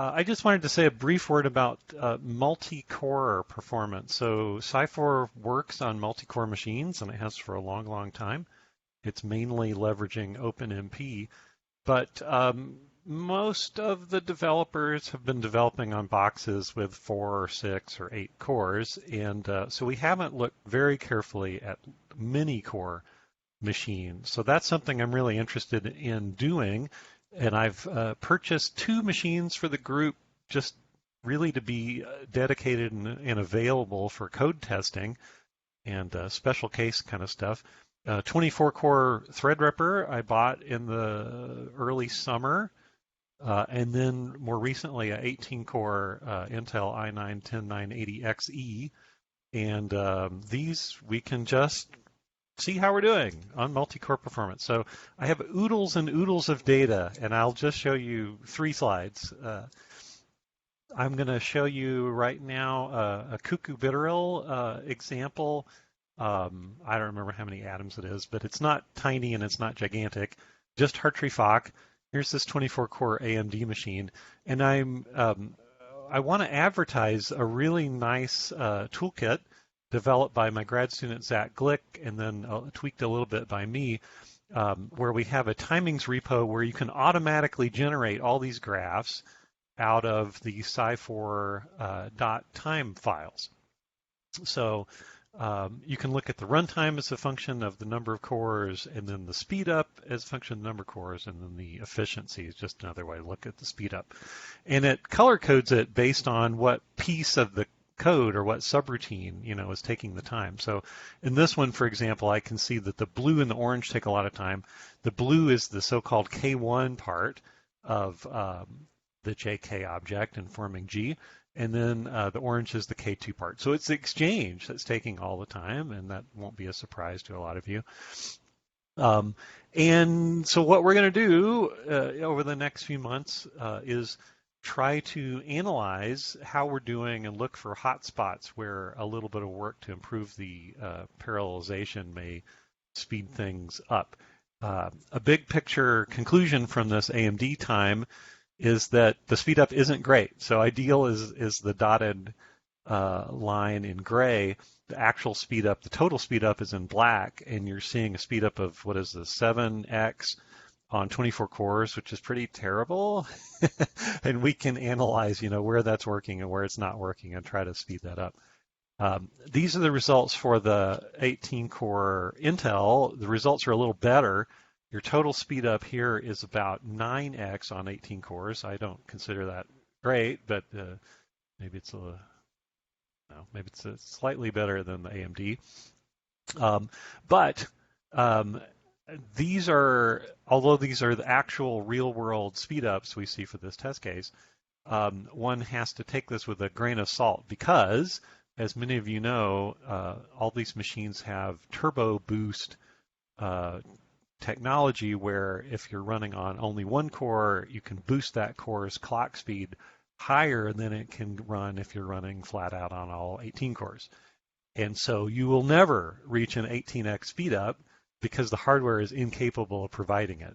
I just wanted to say a brief word about multi-core performance. So Psi4 works on multi-core machines, and it has for a long, long time. It's mainly leveraging OpenMP, but most of the developers have been developing on boxes with 4 or 6 or 8 cores, and so we haven't looked very carefully at mini-core machines. So that's something I'm really interested in doing, and I've purchased 2 machines for the group just really to be dedicated and available for code testing and special case kind of stuff. 24-core Threadripper I bought in the early summer, and then more recently a 18-core Intel i9-10980XE, and these we can just see how we're doing on multi-core performance. So I have oodles and oodles of data, and I'll just show you 3 slides. I'm going to show you right now a cuckoo bitteril example. I don't remember how many atoms it is, but it's not tiny and it's not gigantic, just Hartree-Fock. Here's this 24-core AMD machine, and I want to advertise a really nice toolkit developed by my grad student Zach Glick, and then tweaked a little bit by me, where we have a timings repo where you can automatically generate all these graphs out of the Psi4 .time files. So you can look at the runtime as a function of the number of cores, and then the speed up as a function of the number of cores, and then the efficiency is just another way to look at the speed up. And it color codes it based on what piece of the code or what subroutine, is taking the time. So in this one, for example, I can see that the blue and the orange take a lot of time. The blue is the so-called K1 part of the JK object and forming G, and then the orange is the K2 part. So it's the exchange that's taking all the time, and that won't be a surprise to a lot of you. And so what we're going to do over the next few months is try to analyze how we're doing and look for hotspots where a little bit of work to improve the parallelization may speed things up. A big picture conclusion from this AMD time is that the speed up isn't great. So ideal is the dotted line in gray. The actual speed up, the total speed up is in black, and you're seeing a speed up of, 7x on 24 cores, which is pretty terrible. And we can analyze, where that's working and where it's not working and try to speed that up. These are the results for the 18-core Intel. The results are a little better. Your total speed up here is about 9x on 18 cores. I don't consider that great, but maybe it's slightly better than the AMD. Although these are the actual real-world speedups we see for this test case, one has to take this with a grain of salt because, as many of you know, all these machines have turbo boost technology where if you're running on only one core, you can boost that core's clock speed higher than it can run if you're running flat out on all 18 cores. And so you will never reach an 18x speed up because the hardware is incapable of providing it.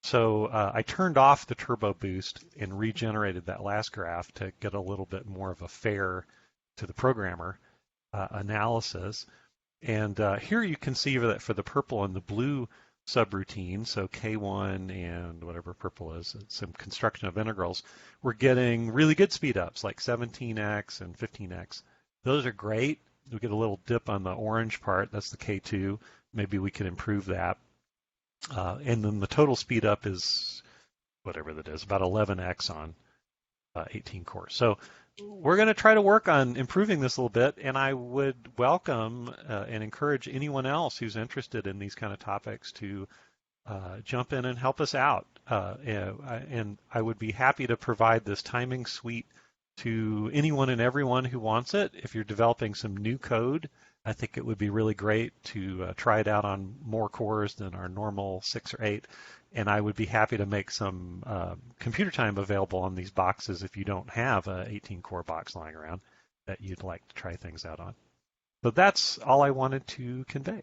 So I turned off the turbo boost and regenerated that last graph to get a little bit more of a fair to the programmer analysis. And here you can see that for the purple and the blue subroutine, so K1 and whatever purple is, some construction of integrals, we're getting really good speed ups like 17x and 15x. Those are great. We get a little dip on the orange part, that's the K2. Maybe we can improve that. And then the total speed up is whatever that is, about 11x on 18 cores. So we're going to try to work on improving this a little bit, and I would welcome and encourage anyone else who's interested in these kind of topics to jump in and help us out. And I would be happy to provide this timing suite to anyone and everyone who wants it. If you're developing some new code, I think it would be really great to try it out on more cores than our normal 6 or 8. And I would be happy to make some computer time available on these boxes if you don't have an 18-core box lying around that you'd like to try things out on. So that's all I wanted to convey.